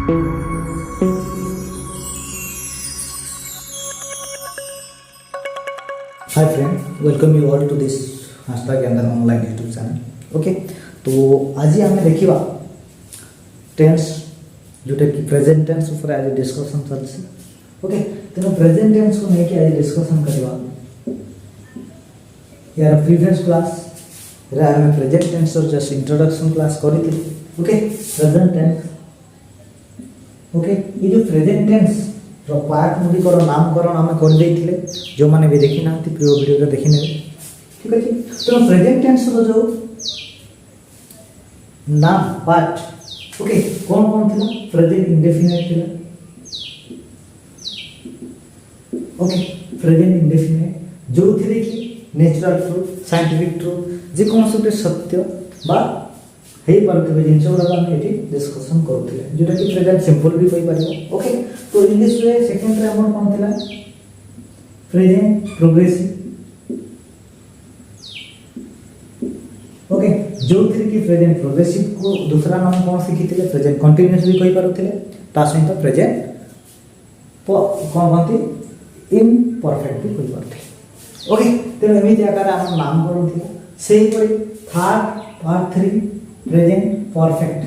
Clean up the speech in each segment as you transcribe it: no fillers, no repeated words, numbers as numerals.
Hi friend, welcome you all to this #Gyandaan online YouTube channel. Okay, तो आज आम देखा टेन्स जोटा कि प्रेजेंट टेन्स ऊपर आज डिस्कशन चलती। ओके, तेना प्रेजेंट टेन्स को लेकिन आज डिस्कशन करवा। यार प्रीवियस क्लास रे आम प्रेजेंट टेन्स और जस्ट इंट्रोडक्शन क्लास करी थी। Okay, present tense. ओके, ये जो प्रेजेंट टेन्स रो पार्ट गुड़िकर नामकरण आम कर जो मैंने भी देखी ना प्रिय वीडियो देखी ने। ठीक अच्छे, तो प्रेजेंट टेन्स रो जो नाम पार्ट ओके कौन कौन थी? प्रेजेंट इंडेफिनिट थी। ओके, प्रेजेंट इंडेफिनिट जो थी कि नेचुरल ट्रुथ, साइंटिफिक ट्रुथ, जेकोसी गोटे सत्य बा हे पारे जिन गुड़ाक आम ये डिस्कसन करुले जोटा कि प्रेजेंट सिंपल भी कही पार। ओके, तो इंग्लिश रे सेकेंड रे हमर कौन थिला? Present progressive. ओके, जो थी कि प्रेजेंट प्रोग्रेसिव को दूसरा नाम कौन शिखी? प्रेजेंट कंटिन्यूअस भी कही पारुथिले, ता सहित प्रेजेंट कौन कहते इनपरफेक्ट भी कही पारुथिले। ओके, तेणु एमती आकार आम नामकरण थिला। सेही परि third part 3 present perfect.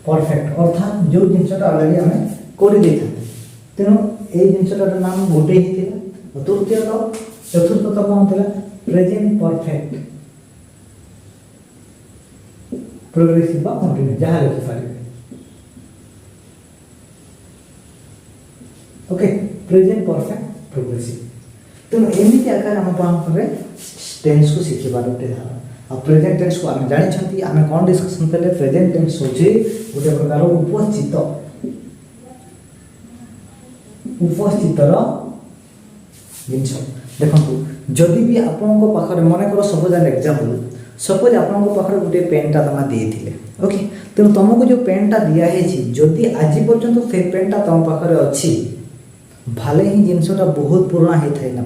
Perfect अर्थात जो जिनसटा अलरेडी आम कर तेणु ये जिनसटार नाम गोटे ही था। तृतीय चतुर्थ कौन था? प्रेजेंट परफेक्ट प्रोग्रेसिव बा कंटिन्यू जहाँ लिखिपारे। Okay, present perfect progressive. तेणु एमती आकार आम पाखे टेन्स को शिखिबार गोटे धारणा। आ प्रेजेंट टेन्स को आम जानी आम कौन डिस्कसन कले? प्रेजेंट टेन्स हूँ गोटे प्रकार उपस्थित जिनस। देखो जदि भी आपण पाखे मन कर सपोज एन एग्जांपल सपोज आपण पाखे गोटे पेनटा तुम देते। ओके, तेणु तुमको जो पेनटा दिखाई जदि आज पर्यंत से पेनटा तुम पाखे अच्छी भाले ही जिनसटा बहुत पुराना होता है ना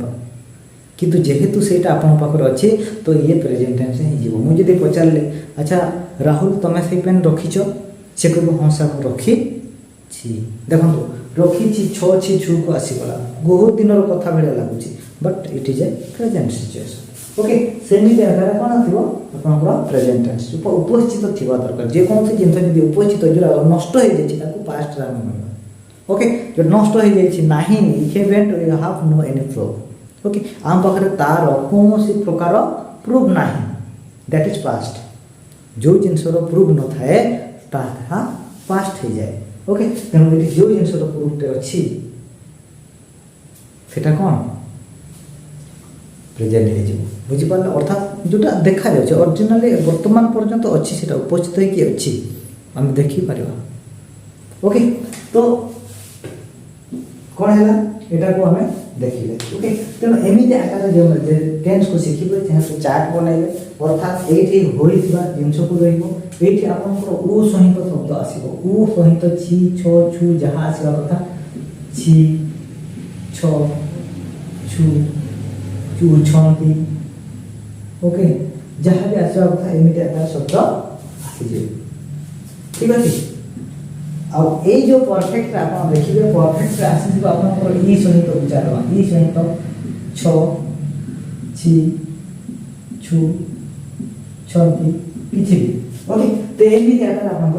किंतु जेहेतु से पाखे अच्छे तो ये प्रेजेंट टेन्स हो। मुझे पचारे अच्छा राहुल तुम्हें से पेन रखीच से कह हाँ सर रखी। देखो रखी छी को आसीगला बहुत दिन कथा भाया लगुच but it is a present situation. Okay, सेमती आकार कौन थी आप प्रेजेंट टेन्स उपस्थित थी दरकार। जेकोसी जिन उपस्थित जो नष्ट हो जाए पास्ट रे मानवा। ओके, जो नष्ट हो जाए ना event you have no any proof. Okay, आम पाखे तार कौन प्रकार प्रूफ ना दैट इज पास्ट। जो जिनसर प्रूफ न थाए ताहा पास्ट हो जाए। ओके, तेणु ये जो जिनसर प्रूफटे अच्छी सेटा कौन प्रेजेंट हो बुझीपार। अर्थात जोटा देखा जाए ओरिजिनली वर्तमान पर्यंत अच्छी से उपस्थित होगी अच्छी आम देखिपर। ओके, तो कौन है यहाँ को आम देखिले। ओके, तेणु एमती आकार जो टेन्स को शिखे चाहे चार्ट बनइले अर्थात ये होता जिनस को रही आप उ सहित शब्द आसो उ सहित छी छ छु जहाँ आसवा कथा छी छ छु चु छी। ओके, जहाँ भी आसवा कथा एमती आकार शब्द आसीजे। ठीक अच्छे, आउ ये जो परफेक्ट आप देखिए परफेक्ट आसी आप ई सहित उच्चारण ई सहित छ छी छु छी किसी भी। ओके, तो एमती आकार आप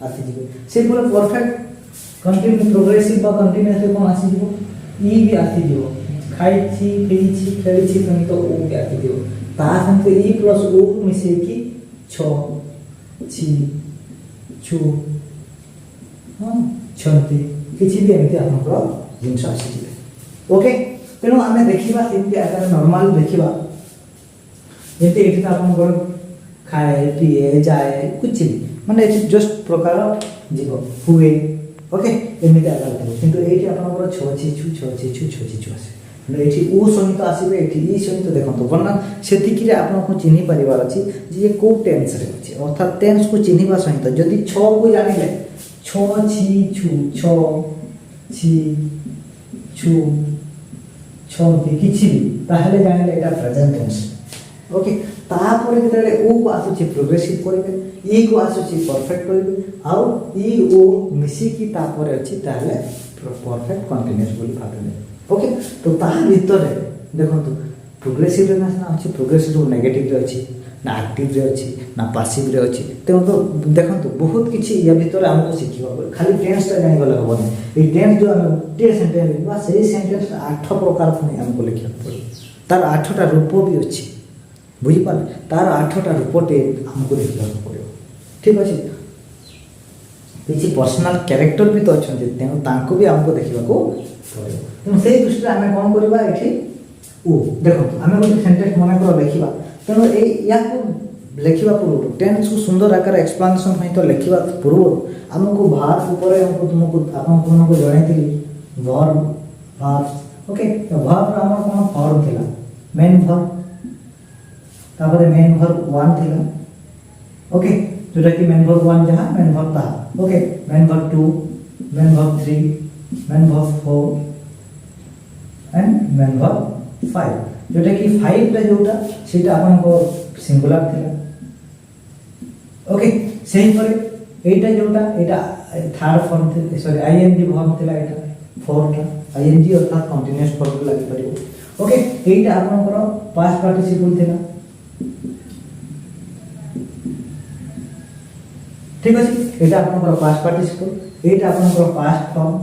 आसीजे से परफेक्ट कंटिन्यू प्रोग्रेसिव बा कंटिन्यूअस कौन आसीजो ई भी आसीजो खाई खेली सहित ओ भी आसीजो ता सहित ई प्लस ओ मिसेकी छ छी छु छंती किसी भी एमती आप जिनस आसी। ओके, तेणु आम देखा एमती आकार नॉर्मल देखा जैसे ये आप खाए पीए जाए कुछ भी माने जस्ट प्रकार जीव हुए। ओके, एमती आकार थे कितु ये आप छी छु आसे ये ओ सहित आसवे ये सहित देखो बना से आपको चिन्ह पार अच्छी जे कौ टेन्स अच्छे अर्थात टेन्स को चिन्हवा सहित जदि छ को जानिले छ छी छु छ छी छु छंती किसी भी ताहले जानिले एटा प्रेजेंट टेन्स। ओके, तापर जेतेबेले ओ को आसुची प्रोग्रेसिव करिवे ई को आसुची परफेक्ट करिवे आउ ई ओ मिसिकी तापर अछि ताले परफेक्ट कंटीन्यूअस बोली भाबे ओके तो ता भीतर देखंतु प्रोग्रेसिव रे ना अछि प्रोग्रेसिव नेगेटिव रे अछि ना एक्टिव रे अछि ना पैसिव रे अछि तेनो तो देखंतु बहुत किछि या भीतर हमको सिखिबा पड़े खाली टेंस ता जानि गला होबनी ए टेंस जो हम टे सेंटेंस बा सेही सेंटेंस 8 प्रकार पुनी हमको लिखिबा पड़े तार 8टा रूप भी अछि बुझी पाले तार 8टा रूपटे हमको लिखिबा पड़े ठीक अछि किछि पर्सनल कैरेक्टर भी तो अछन तेनो तांको भी हमको देखिबा को पड़े तेनो सेही दृष्टि हमें कोन करबा एठी ओ देखो हमें गोटे सेंटेंस मन कर लिखा तेणु या लिखा पूर्व टेन्स को सुंदर आकार एक्सप्लानेशन सहित लिखा पूर्व आमको भार्ब ऊपर तुमको आपको जन वर्ब भार्ब्स ओके तो भार्ब आम कौन फॉर्म थिला मेन वर्ब तापर मेन वर्ब 1 थिला ओके जोटा कि मेन वर्ब 1 जहां मेन वर्ब ता okay main verb 2 main verb 3 main verb 4 and main verb 5 जोटा कि 5 टा जोटा सेटा आपन को सिंगुलर थिला ओके सेही परे एटा जोटा एटा थर्ड फॉर्म थे सॉरी आईएनजी फॉर्म थिला एटा फोर्थ आईएनजी अर्थात कंटीन्यूअस फॉर्म लागि परिबो ओके एटा आपन को पास्ट पार्टिसिपल थिला ठीक अछि एटा आपन को पास्ट पार्टिसिपल एटा आपन को पास्ट फॉर्म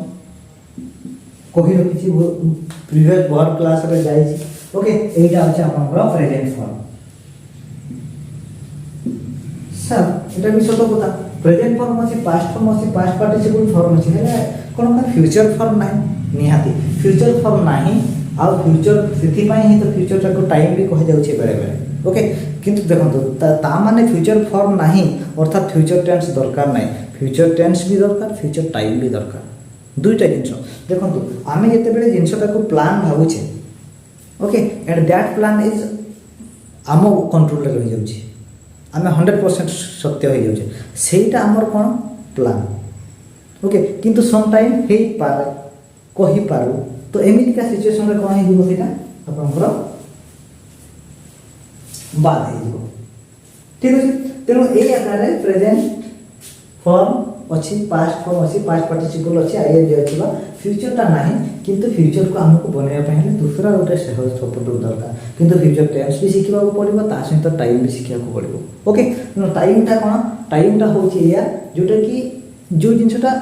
कहि रखिछि प्रीवियस वर्ब क्लास रे जाई छी ओके एटा अछि आपन को प्रेजेंट फॉर्म सर एटा भी छोटो कथा प्रेजेंट फॉर्म अछि पास्ट फॉर्म अछि पास्ट पार्टिसिपल फॉर्म अछि हेले कोन का फ्यूचर फॉर्म नाही निहाती फ्यूचर फॉर्म नाही आ फ्यूचर सेति पई ही तो फ्यूचर को टाइम भी कह जाउ छै बेले बेले ओके किंतु देखंतु ता माने फ्यूचर फॉर्म नाही अर्थात फ्यूचर टेंस दरकार नाही फ्यूचर टेंस भी दरकार फ्यूचर टाइम भी दरकार दुईटा जिंस देखंतु आमे जते बेले जिंसटा को प्लान भाबु छे okay and that plan is Amo control रे रहि जाउ छी आमे 100% सत्य हो जाउ छी सेटा हमर कोन प्लान ओके किंतु सम टाइम हे पारे कहि पारू तो एमिति का सिचुएशन रे कोन हे जीवो सेटा आपनकर बाद हे जीवो ठीक अछि तेनो ए आकारे प्रेजेंट फॉर्म अच्छी पास्ट फॉर्म अच्छी पास्ट पार्टिसिपल अच्छी आईएनजी अछि बा फ्यूचर ता नाही किंतु फ्यूचर को हमको बनेया पहले दूसरा गोटे सहज सपोर्ट दरकार किंतु फ्यूचर टेंस भी सिखिबा को पड़िबो ता सहित टाइम भी सिखिया को पड़िबो ओके टाइम ता कोन टाइम ता होची या जोटा कि जो जिंसटा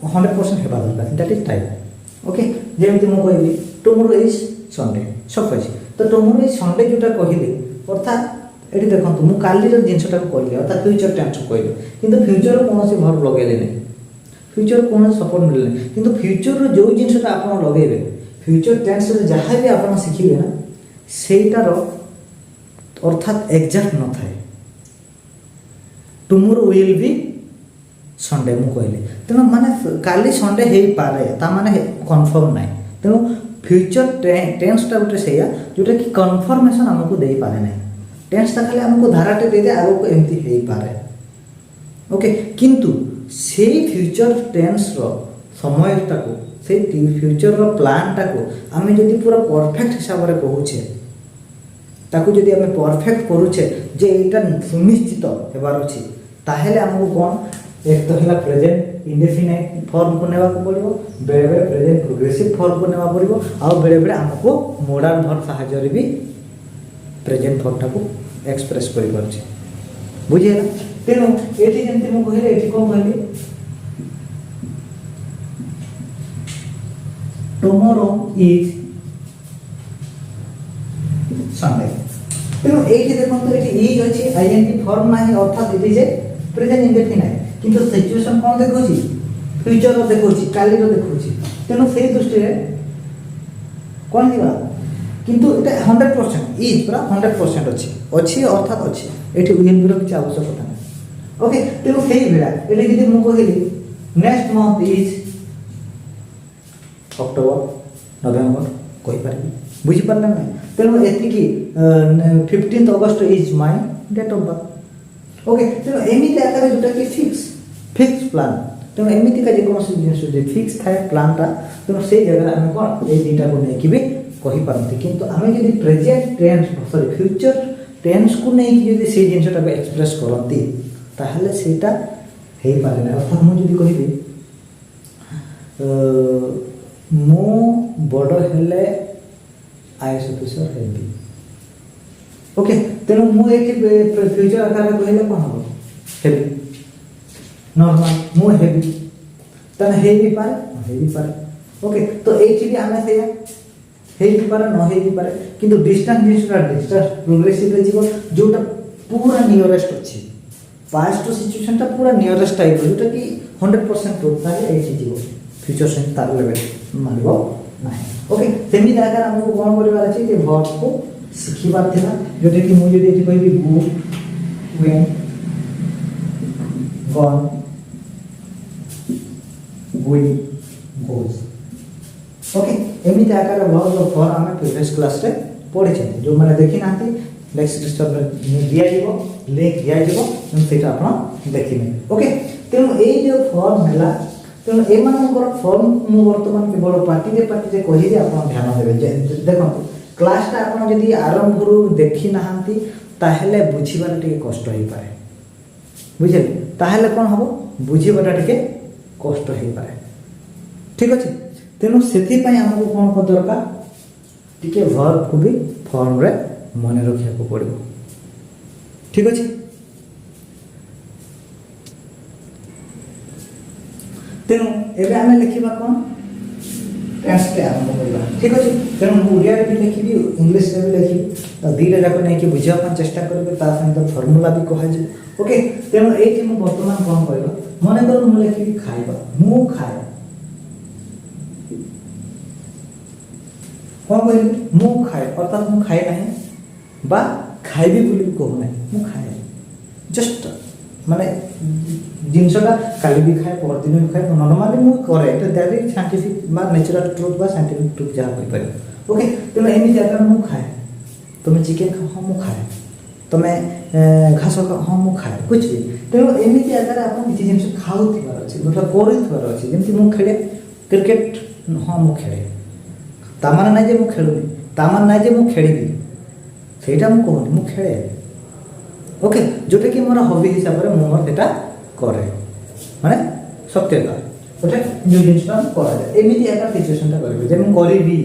100% हेबा दरकार दैट इज टाइम ओके जेमति मो कहबी टुमारो इज संडे सफाई तो टुमारो इज संडे जोटा कहिली अर्थात एटी देखंतु मु काली रो जिंसटा को कहली अर्थात फ्यूचर टेंस को कहली किंतु फ्यूचर कोन से वर्ब लगेले नै फ्यूचर कोन सपोर्ट मिलले नै किंतु फ्यूचर रो जो जिंसटा आपण लगेबे फ्यूचर टेंस रे जहां भी आपण सिखिबे ना सेटार अर्थात एग्जैक्ट न थाए टुमारो विल बी संडे मु कहले तेनो माने काली संडे हे पारे ता माने कंफर्म नै तेनो फ्यूचर टेंस ता उठे सेया जोटा कि कंफर्मेशन हमको देई पारे नै टेंस ता खाली हमको धाराटे दे दे आगो को एमती हे पारे ओके किंतु से फ्यूचर टेंस रो समय ताको से फ्यूचर रो प्लान ताको आमे जदी पूरा परफेक्ट हिसाब रे कहूछे ताको जदी आमे परफेक्ट करूछे जे एटा सुनिश्चित हेबार अछि ताहेले हमको कोन एक तो हला प्रेजेंट इंडेफिनाइट फॉर्म को नेबा को पड़िबो बेले बेले प्रेजेंट प्रोग्रेसिव फॉर्म को नेबा पड़िबो आ बेले बेले हमको मॉडर्न वर्ब सहायता रे भी प्रेजेंट फॉर्म टाको एक्सप्रेस करि परछि बुझियला तेनो एठी जेंति मो कहले एठी कोन कहली टुमारो इज संडे तेनो एठी देखंतु एठी इज अछि आईएनजी फॉर्म नाही अर्थात it is a present indefinite किंतु सिचुएशन कोन देखौछि फ्यूचर रो देखौछि काली रो देखौछि तेनो सेही दृष्टि रे कोन दिबा किंतु एटा 100% इज पूरा 100% अछि अछि अर्थात अछि एठी विल बिरो किछ आवश्यकता नै ओके तेनो सेही बेला एठी जदी मु कहली next month is October November कहि पारि बुझि पड़ला नै तेनो एति की 15th August is my date of birth okay तेनो एमिति आकारे जोटा की फिक्स प्लान तेनो एमिति का जे कोन जिनिस जे फिक्स थाए प्लान ता तेनो सेही जगह हम कोन ए दीटा को नै कि भी कहि पारंती किंतु आमे जदी present tense sorry future tense को नहीं कि यदि से जिनटा एक्सप्रेस करती ताहले सेटा हे पारे ना अर्थात मु जदि कहिबी मु बड़ हेले आईएएस ऑफिसर हेबी ओके तेणु मु एठी फ्यूचर आकार कहले कोन हो हेबी नॉर्मल मु हेबी तने हेबी पारे ओके तो एठी भी आमे से हे भी पारे न हे भी पारे किंतु डिस्टेंस डिस्टेंस प्रोग्रेसिव रे जीव जोटा पूरा नियरेस्ट अछि पास्ट सिचुएशन ता पूरा नियरेस्ट टाइप जोटा कि 100% ट्रू ताले एठी जीव फ्यूचर सेंस तार लेवल मानबो नाही ओके सेमी दागर हमको कोन करबार अछि जे वर्ब को सिखिबार थिला जोटा कि मु जदि एठी कहबी go went gone going goes okay एमिति आकार वर्ब फॉर हम प्रीवियस क्लास रे पढि छै जो माने देखि नाथि नेक्स्ट डिस्टर्ब दिया जीवो लिंक दिया जीवो हम सेटा आपण देखिने ओके तेनु ए जो फॉर्म हला तेनु ए मानकर फॉर्म मु वर्तमान केवल पार्टी जे कहि जे आपण ध्यान देबे जे देखो क्लास ता आपण जदी आरंभ रु देखि नाहंती ताहेले बुझिबार टिके कष्ट होई पारे बुझे ताहेले कोन हबो बुझिबाटा टिके कष्ट होई पारे ठीक अछि तेणु से आमको कौन को दरकार टिके वर्ब को भी फॉर्म रे मन रखा पड़ो ठीक अच्छे तेणु एबे आमे लिखिबा कौन टेंस के आरंभ करबा ठीक अच्छे तेणु ओडिया रे भी लिखिबी इंग्लिश रे भी लिखिबी तो दीटा जाक नहीं कि बुझा पन चेष्टा करबे ता सहित फार्मूला भी कहा जे ओके तेणु एठी मु वर्तमान कोन करबा माने कर मु लिखिबी खाइबा मु खाए कौन कहली मु खाए अर्थात मु खाए नहीं बा खाइबी बोली कहू नहीं मु खाए जस्ट माने जिनसटा काली भी खाए परदिन भी खाए नॉर्मली मु करे एटा डायरेक्ट साइंटिफिक बा नेचुरल ट्रुथ बा साइंटिफिक ट्रुथ जा होई पारे ओके तेनो एमी जाकर मु खाए तुम चिकन खाओ हां मु खाए तुम घास खाओ हां मु खाए कुछ भी तेनो एमी जाकर आपण किछि जिंस खाउ थिबार अछि मतलब कोरि थिबार अछि जेंति मु खेले क्रिकेट हां मु खेले तामान ना जे मु खेलुनी तामान ना जे मु खेलिबी सेटा मु कहनी मु खेले ओके जोटे कि मोर हॉबी हिसाब रे मु मोर सेटा करे माने सत्यता ओटे जो जिंसटा करे एमिति एका सिचुएशन ता करबे जे मु करिबी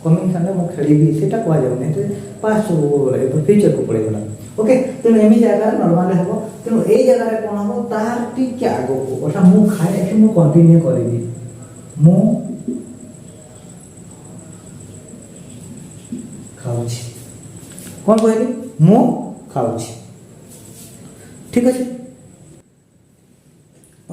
कमिंग संडे मु खेलिबी सेटा कहा जाउ नै तो पास्ट ए फ्यूचर को पड़े गला ओके तो एमि जगह नॉर्मल हबो तो ए जगह रे कोन हबो तार टी के आगो को ओटा मु खाए कि मु कंटिन्यू करिबी मु खाउछि कोन कहली मु खाउछि ठीक अछि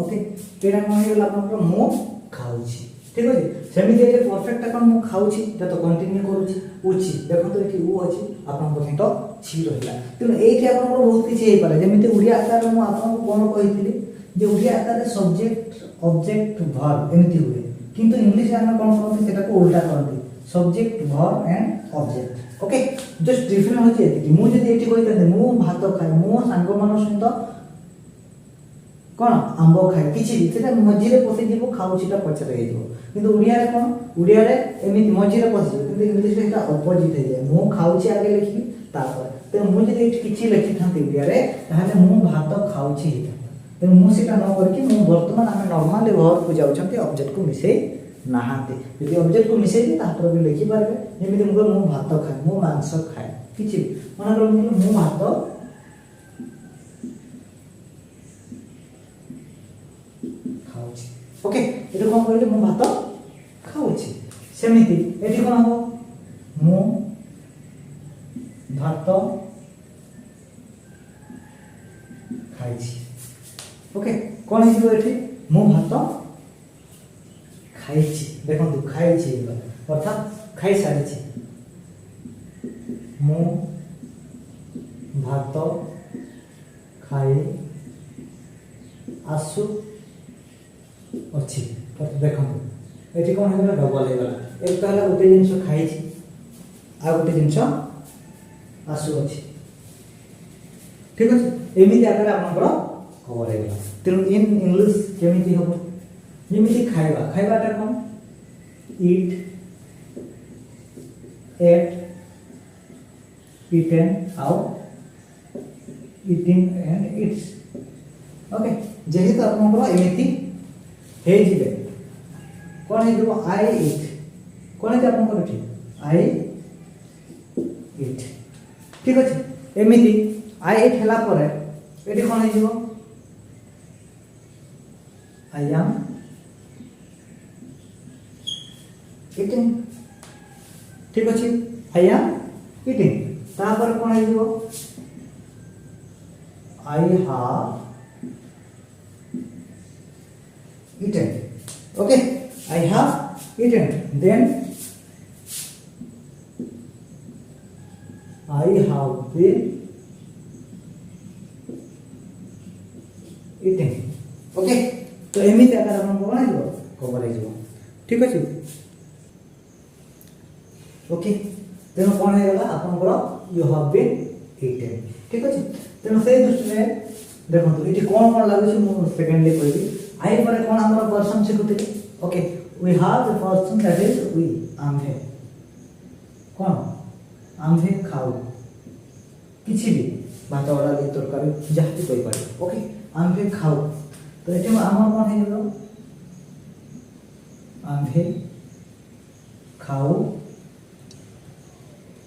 ओके तेरा कोन हेला अपन मु खाउछि ठीक अछि सेमिति ए परफेक्ट कोन मु खाउछि त तो कंटिन्यू करूछि उछि देखो तो एठी उ अछि आपन पथि तो छी रहला त एठी आपन बहुत किछि हे पारे जेमिति उड़िया आकार मु आपन कोन कहितली जे उड़िया आकार रे सब्जेक्ट ऑब्जेक्ट वर्ब एमिति हुए किंतु इंग्लिश आमे कोन करते सेटा को उल्टा करते subject verb and object okay just different होछि एति मु जदि एठी कहितते मु भात खाय मु सांग मानो सहित कोन आंबो खाय किछि सेटा मझी रे पसि जीवो खाउछिटा पछरे हे जीवो किंतु उड़िया रे कोन उड़िया रे एमिति मझी रे पसि किंतु इंग्लिश रे एटा अपोजिट हे जाय मु खाउछि आगे लिखि तापर त मु जदि एठी किछि लिखि थांती उड़िया रे ताहाले मु भात खाउछि हे त मु सेटा न करके मु वर्तमान आमे नॉर्मली वर्ब को जाउछंती ऑब्जेक्ट को मिसे नाहाते यदि ऑब्जेक्ट को मिसे ता पर भी लिखि पारबे जेमिति मु भात खाय मु मांस खाय किछि माने कर मु भात खाउछि ओके एटा कोन कहले मु भात खाउछि सेमिति एठी कोन हो मु भात खाइछि ओके कोन हिजो एठी मु भात खाइछि देखो तू खाइछि अर्थात खाइ सारिछि मु भात खाइ आसु अछि देखो एठी कोन हेला डबल हेला एक कहला गोटे जिंस खाइछि आ गोटे जिंस आसु अछि ठीक अछि एमिति आकर आपनकर खबर हेला तेनु इन इंग्लिश केमिति हबो जेमिति खाइबा खाइबाटा कोन ईट एट इटेन आउ eating and eats. ओके जेहेतु आपनकर एमिति हे जिवे कोन हे जो आई इट कोन हे आपनकर ठीक आई इट ठीक अछि एमिति आई इट हला परे एटी कोन हे जो आई एम eating ठीक अछि आई एम eating तापर कोन हे जो I have eaten. Okay, I have eaten. Then I have been eating. Okay, तो एमिति आकार अपन को बना जो कवर हे जो ठीक अछि ओके तेनो कोन हे गला अपन को यू हैव बीन ईटेन ठीक अछि तेनो से दृष्टि में देखो तो इटी कोन कोन लागै छै मु सेकेंडली कहबी आई पर कोन हमर पर्सन सिखुते okay we have the person that is we आम्भे कोन आम्भे खाऊ किछि भी भात वाला ले तरकारी जहाती कोइ पारे ओके आम्भे खाऊ तो एटे हमर कोन हे गेलो आम्भे खाऊ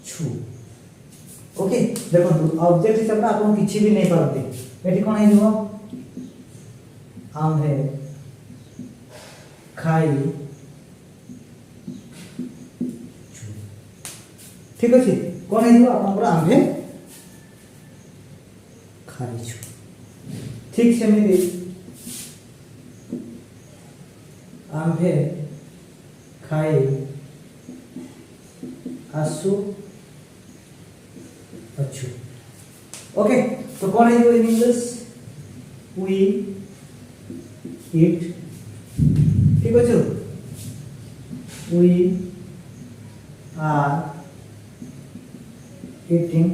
छु ओके देखो ऑब्जेक्ट हिसाब से आपन किछि भी नहीं पारते एठी कोन हे जो आम्भे खाई ठीक अछि कोन हे जो आपन पर आम्भे खाई छु ठीक से में आम्भे खाई आसु अच्छु ओके तो कौन है जो इन इंग्लिश वी ईट ठीक है जो we are eating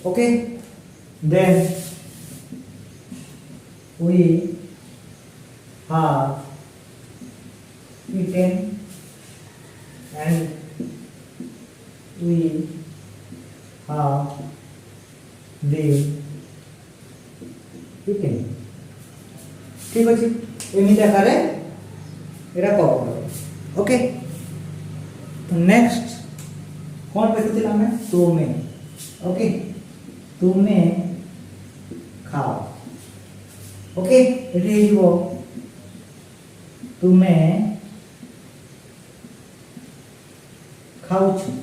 okay then we have eaten and we have been eating ठीक अछि एमिति आकारे एरा कहबो ओके तो नेक्स्ट कोन देखथिला हमें तुमे ओके तुमे खाओ ओके एठी हिबो तुमे खाऊ छु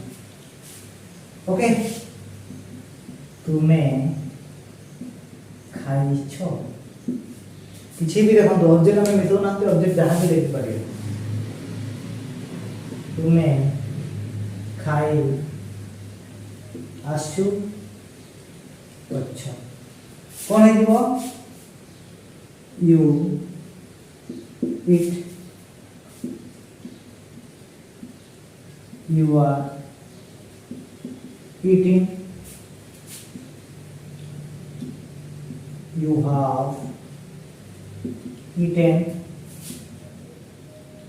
ओके तुमे खाई छो किछि भी देखो तो ऑब्जेक्ट हमें मिथो ना तो ऑब्जेक्ट जहां भी देख पारे तुमे खाई आसु अच्छा कोन है दिबो you eat you are eating you have eaten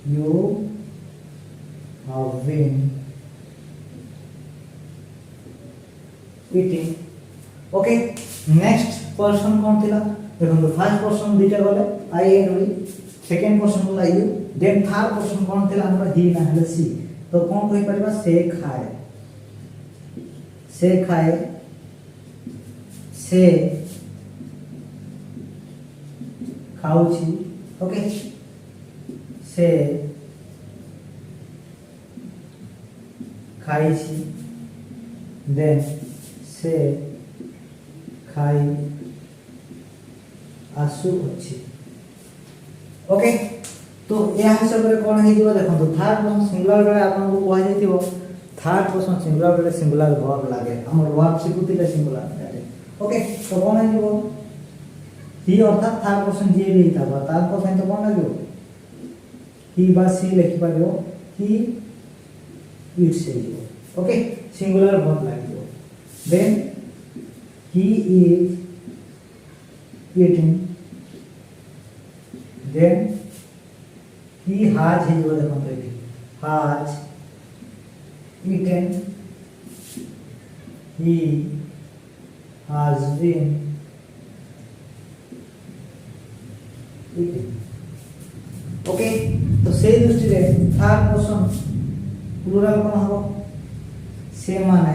you have been eating okay next person कौन थिला देखो तो फर्स्ट पर्सन दिटा गले I and we second person गला यू देन थर्ड पर्सन कौन थिला हमरा ही ना हले सी तो कौन कहि परबा से खाए से खाए से खाउछि ओके से खाइछि देन से खाई आसु अछि ओके तो या हिसाब रे कोन हे दिबो देखो तो थर्ड पर्सन सिंगुलर बेले आपन को कहै जैतिबो थर्ड पर्सन सिंगुलर बेले सिंगुलर वर्ब लागे हमर वर्ब सिकुतिले सिंगुलर लागे ओके तो कोन हे दिबो ही अर्थात थर्ड पर्सन जे भी था तार को तो कोन लागो ही बा सी लिखि पारियो ही इट्स हे दिबो ओके सिंगुलर वर्ब लागियो then he is eating then he has he जो देखो तो has eaten he has been eaten। Okay तो से दृष्टि रे थर्ड पर्सन प्लुराल कोन हबो से माने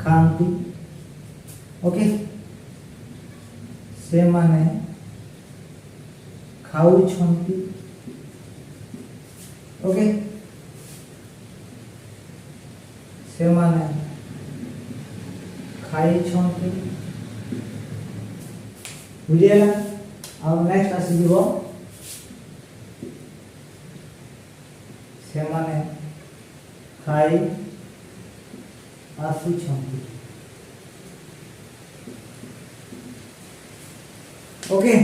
खांती। ओके से माने खाऊ छंती। ओके से माने खाई छंती बुझिएगा। अब नेक्स्ट आसीब से माने खाई आसुछंती। ओके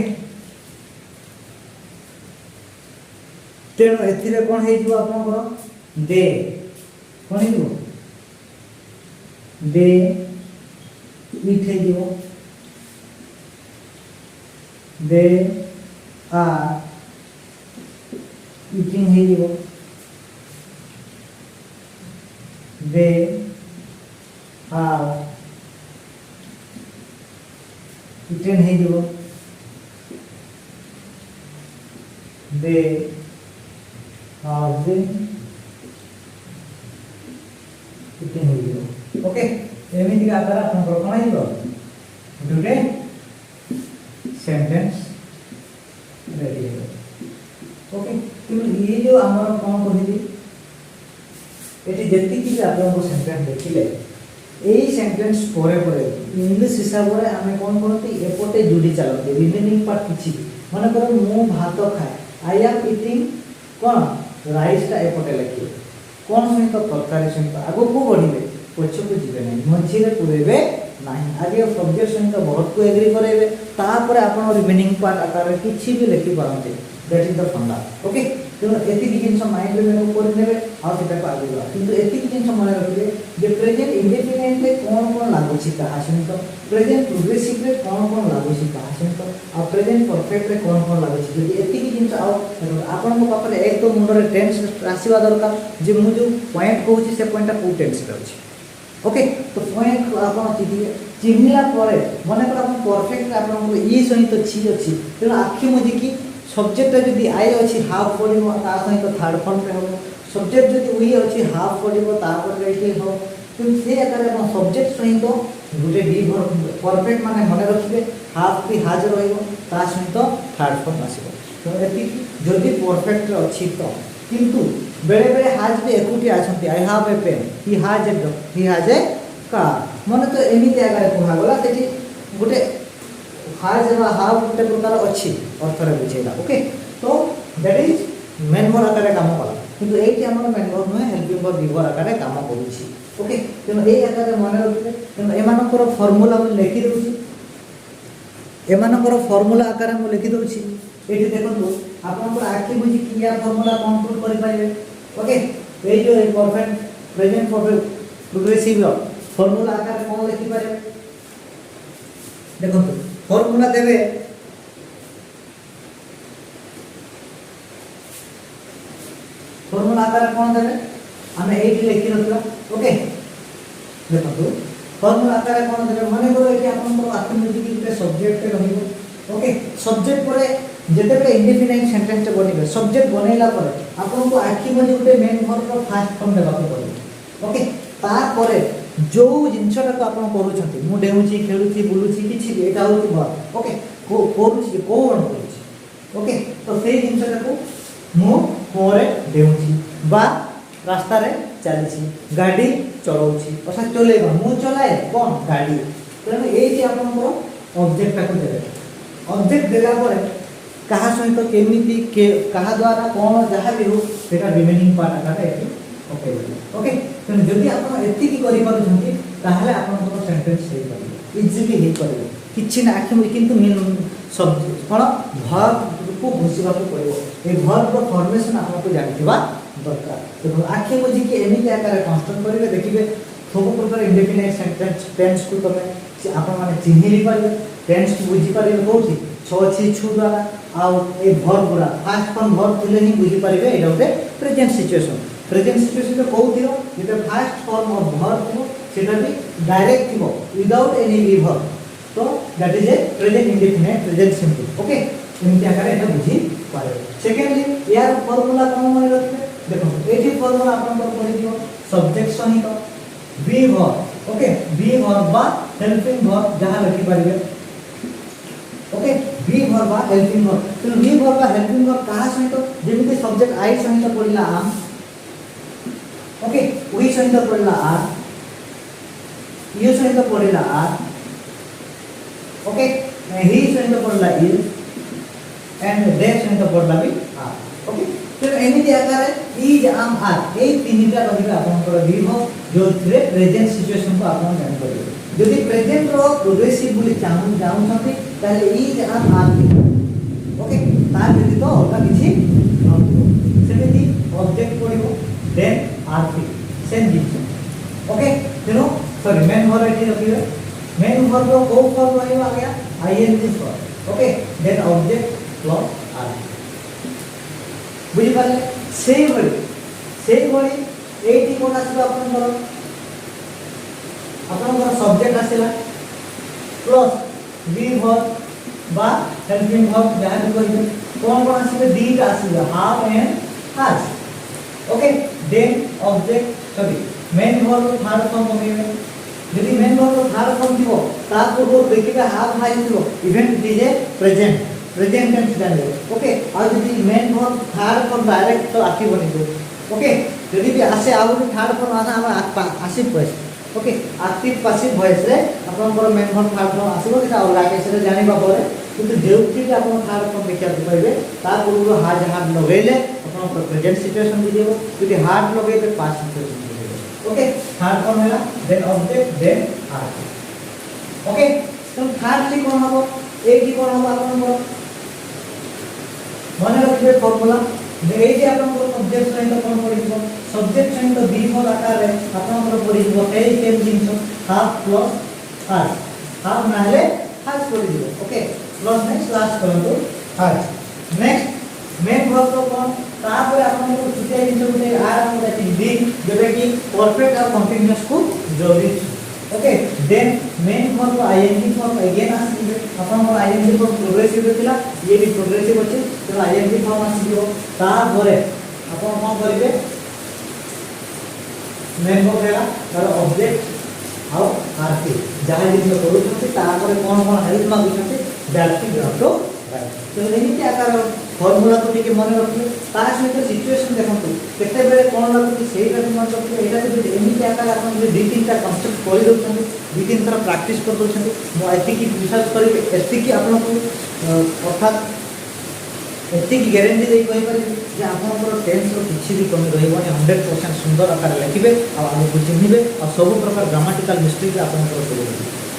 तेणु एथिरे कोन हे जिवो आपनकर दे कोन हे जिवो दे इट हे जिवो दे आर इटिंग हे जिवो दे आर इटेन हे जिवो दे have been eaten हे जिवो। ओके एमिति का आकार आपन कोन हे जिवो दुटे सेंटेंस रेडी है। ओके तो ये जो हमर कोन कहिली एटी जेति कि आपन को सेंटेंस देखिले एई सेंटेंस परे परे इंग्लिश हिसाब रे हमें कोन करते एपोटे जुडी चलते रिमेनिंग पार्ट किछि माने करो मु भात खाए I am eating cone rice ता एपोटे लखियो कोन सहित तरकारी सहित आगो को बढ़िबे पछ को जिबे नै मझी रे पुरेबे नाही आगे सब्जेक्ट सहित बहुत को एग्री करेबे तापर आपण रिमेनिंग पार्ट आकार रे किछि भी लिखि पारंते दैट इज द फंडा। ओके तो एति जिंस माइंड रे मेको कर नेबे आ सेटा को आगे गला किंतु एति जिंस मन रखिबे जे प्रेजेंट इंडेफिनिट रे कोन कोन लागु छि कहा सहित प्रेजेंट प्रोग्रेसिव रे कोन कोन लागु छि कहा सहित आ प्रेजेंट परफेक्ट रे कोन कोन लागु छि यदि एति जिंस आ आपण को पापरे एक तो मुंड रे टेंस आसीबा दरकार जे मु जो पॉइंट कहूछि से पॉइंटटा को टेंस रे अछि। ओके तो पॉइंट आपण चिन्हिला परे मने कर आपण परफेक्ट आपण को ई सहित छि अछि त आखि मुझी की सब्जेक्ट जदि आई अछि हाफ पडिबो ता सहित थर्ड फॉर्म पे हो सब्जेक्ट जदि वी अछि हाफ पडिबो ता पर रेटे हो तो से आकार आपण सब्जेक्ट सहित गुटे डी वर्ब परफेक्ट माने मने रखिबे हाफ की हाज रहइबो ता सहित थर्ड फॉर्म आसीबो। तो एति जदि परफेक्ट अछि तो किंतु बेले बेले हाज भी एकुटी आछंती I have a pen he has a car मने तो एमिति आकार कोहा गला सेठी गुटे हाज बा हाव गुटे प्रकार अछि अर्थ रे बुझेला। ओके तो दैट इज मेन वर्ब आकार काम कला किंतु एठी हमर मेन वर्ब न हेल्पिंग वर्ब विवर आकार काम करूछि। ओके तेनो ए आकार मने रखिबे तेनो एमानकर फार्मूला हम लिखि दउछि एमानकर फार्मूला आकार हम लिखि दउछि एठी देखंतु आपनकर आखि बुझी किया फार्मूला कंट्रोल करि पाइबे। ओके ए जो perfect present perfect progressive formula आकार कोन लिखि पारे देखंतु फार्मूला देबे फार्मूला आकार कोन देबे हमें एठी लिखि रखला। ओके देखंतु फार्मूला आकार कोन देबे माने करो एठी आपनकर आखि बुझी कि सब्जेक्ट रहिबो। ओके सब्जेक्ट परे जेते पे इंडेफिनाइट सेंटेंस टे बनिबे सब्जेक्ट बनेला पर आपन को आखि मजे उते main verb row first form देबा को पड़े। ओके ता परे जो जिंसटा को आपन करूछंती मु डेउची खेलुची बुलुची किछि एटा होती वर्ब। ओके को करूची कोन करूची। ओके तो सेही जिंसटा को मु परे डेउची बा रास्ता रे चलीची गाड़ी चलाउची असा चलेबा मु चलाए कोन गाड़ी तेनु एई जे आपन को ऑब्जेक्ट को देबे ऑब्जेक्ट देला परे कहा सहित केमिति के कहा द्वारा कोन जहा भी हो सेटा रिमेनिंग पार्ट आकार एठी ओके। ओके तो जदि आपण एति की करि पारुछंती ताहले आपण को सेंटेंस सही करिवे इजीली हे करिवे किछि ना आखि मु किंतु मेन शब्द कोन वर्ब को बुझिबा को पड़िबो ए वर्ब रो फॉर्मेशन आपण को जानिथिबा दरकार। तो आखि मु कि एमिति आकार कंस्ट्रक्ट करिवे देखिबे सब प्रकार इंडेफिनाइट सेंटेंस टेंस को तमे आपण माने चिन्हि पारिबे टेंस को बुझि पारिबे कोठी छ छि छु द्वारा आ ए वर्ब गुरा फर्स्ट फॉर्म वर्ब थिले ही बुझि पारिबे एटा होते प्रेजेंट सिचुएशन प्रेजेंट सिचुएशन को थिरो जेटा फर्स्ट फॉर्म ऑफ वर्ब थिरो सेटा भी डायरेक्ट थिरो विदाउट एनी वर्ब तो that is a present indefinite present simple okay एमती आकार एटा बुझी पारे सेकेंडली यार फार्मूला कोन मन रखबे देखो एठी फार्मूला आपन को पढि दियो सब्जेक्ट सहित be verb okay be verb बा हेल्पिंग वर्ब जहां लिखि पारिबे ओके बी वर्ब बा हेल्पिंग वर्ब तो बी वर्ब बा हेल्पिंग वर्ब कहा सहित जेमिति सब्जेक्ट आई सहित पढिला आम ओके वी सहित पढिला आर यू सहित पढिला आर ओके ही सहित पढिला इज एंड दे सहित पढिला भी आर ओके तो एमिति आकार इज आम आर ए तीनटा रहिबे आपनकर बी वर्ब जो प्रेजेंट सिचुएशन को आपन जानि परिबे यदि प्रेजेंट रो प्रोग्रेसिव बोली जानु छथि ताले इज आम आर ओके तार यदि तो अलगा किछि सेमिति ऑब्जेक्ट पडिबो देन आर सेम जिनिस ओके तेनो सॉरी मेन वर्ब एठी रखिबे मेन वर्ब को फॉर्म रहिबा आ गया ING form okay then object plus आर बुझी पाले सेही भली एठी कोन आसीबा आपनकर सब्जेक्ट आसीला प्लस बी वर्ब बा हेल्पिंग वर्ब जहां भी कहिबे कोन आसीबे दीटा आसीबे have and has okay then object sorry main verb third form होबे यदि मेन वर्ब थर्ड फॉर्म दिबो ता पूर्व देखिबे हाफ हाज दिबो इवेंट दिजे प्रेजेंट टेंस जाने ओके और यदि main verb third form direct तो आखि बनि दो ओके यदि भी आसे आउ थर्ड फॉर्म आसा हम आसी पस ओके एक्टिव पैसिव वॉइस रे आपनकर मेन वर्ब थर्ड फॉर्म आसीबो कि और लागे से जानिबा परे किंतु जेउति के आपन थर्ड फॉर्म देखिया पाइबे ता पूर्व हाज हाथ लगेले आपन प्रेजेंट सिचुएशन दिजेबो यदि हाथ लगेबे पास्ट सिचुएशन दिजेबो ओके थर्ड फॉर्म हैला then object then are okay तो थर्ड टी कोन हबो एक टी कोन हबो आपन मन रखिबे फार्मूला ए जे आपन ऑब्जेक्ट सहित कोन पडिबो सब्जेक्ट सहित बी वर्ब आकार रे आपन पडिबो ए सेम जिंस हाफ प्लस आर हाफ नाले हाफ पडिबो ओके प्लस ने स्लैश करंतु हाफ नेक्स्ट मेन वर्ब तो कोन तापर आपन को छुटे जिंस गुटे आर हम दैट इज बी जेबे कि परफेक्ट और कंटीन्यूअस को जोड़ी okay then main verb ING form again आसीबे आपन को आईएनजी फॉर्म प्रोग्रेसिव थिला ये भी प्रोग्रेसिव अछि तो आईएनजी फॉर्म आसीबो ता परे आपन कोन करिवे मेन वर्ब हैला तार ऑब्जेक्ट आउ आरटी जहां जिन करू छथि ता परे कोन हेल्प मागु छथि दैट इज ऑटो राइट तो एमिति आकार फार्मूला को टिके मन रखिए ता सहित सिचुएशन देखंतु केते बेले कोन लागुची सेही बेले मन रखिए एटा जे एमिति आकार आपन जे दी तीनटा कांसेप्ट करि दउछन दी तीन तरह प्रैक्टिस कर दउछन मो एति की विश्वास करी एति की आपन को अर्थात एति की गारंटी दे कहि पारे जे आपन टेंस रो किछि भी कमी रहिबोनी 100% सुंदर आकार लिखिबे आ आगु चिन्हिबे आ सब प्रकार ग्रामेटिकल मिस्टेक आपन करिबे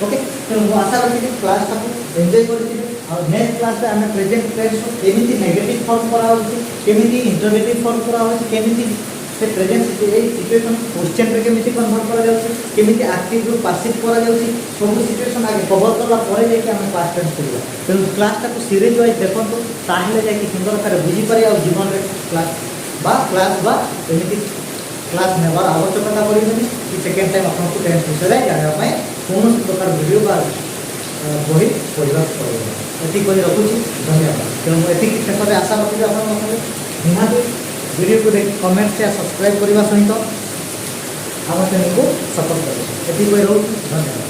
ओके तो मो आशा रखि क्लास को एन्जॉय करथिबे और नेक्स्ट क्लास रे हमें प्रेजेंट टेंस को केमिति नेगेटिव फॉर्म करा होछि केमिति इंटरोगेटिव फॉर्म करा होछि केमिति से प्रेजेंट सिचुएशन क्वेश्चन रे केमिति कन्वर्ट करा जाउछि केमिति एक्टिव रो पैसिव करा जाउछि सब सिचुएशन आगे कवर करला परे जे कि हम पास्ट टेंस करिबा तो क्लास ता को सीरीज वाइज देखंतु ताहिले जे कि सुंदर आकार बुझी पारे और जीवन रे क्लास बा केमिति क्लास नेबार आवश्यकता पड़िबनी कि सेकंड टाइम आपन को टेंस विषय जाना पाए कौन प्रकार वीडियो बा बही पढ़ा पड़ेगा एति कोई रखुची धन्यवाद तेणु एति शेष में आशा रखी आप निहाती वीडियो को देख कमेंट से सब्सक्राइब करने सहित आम चैनल को सपोर्ट करें एति कोई रहू धन्यवाद।